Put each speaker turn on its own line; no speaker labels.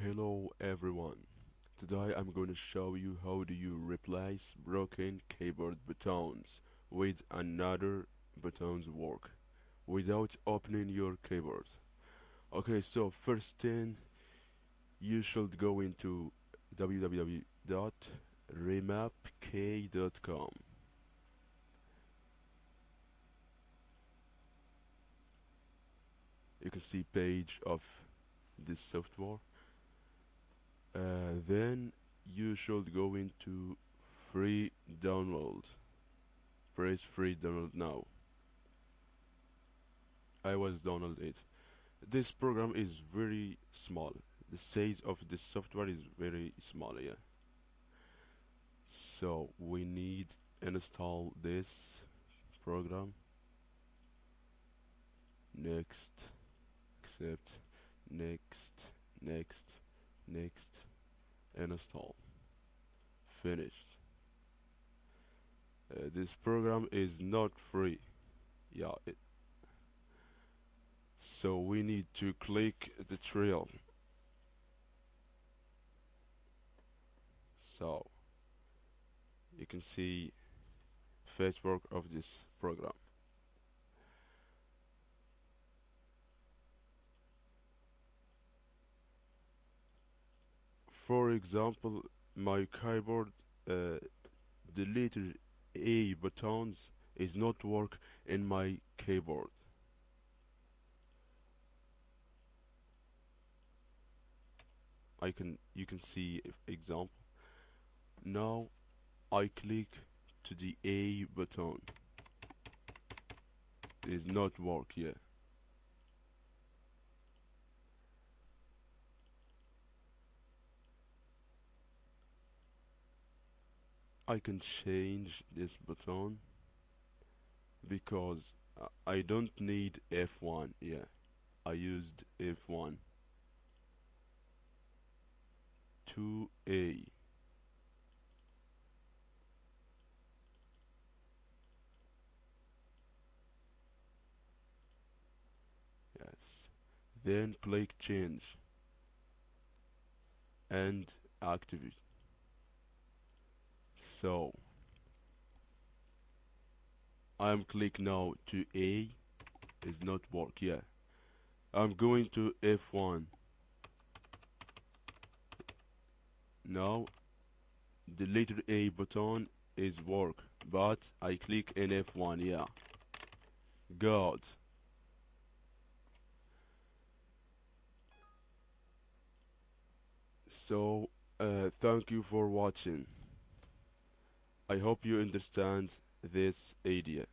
Hello everyone. Today I'm going to show you how do you replace broken keyboard buttons with another buttons work without opening your keyboard. Okay, so first thing you should go into www.remapk.com. You can see page of this software. Then you should go into free download. Press free download now. I was download it. This program is very small. The size of this software is very small, yeah. So we need install this program. Next, accept, next, next, next, install. Finished. This program is not free. Yeah, so we need to click the trail. So you can see Facebook of this program. For example, my keyboard, the letter A buttons is not work in my keyboard. You can see example. Now I click to the A button. It is not work yet. I can change this button because I don't need F1. Yeah, I used F1 to A. Yes. Then click change and activate. So I'm click now to A is not work yet. I'm going to F1. Now the letter A button is work, but I click in F1. Yeah, God. So thank you for watching. I hope you understand this idea.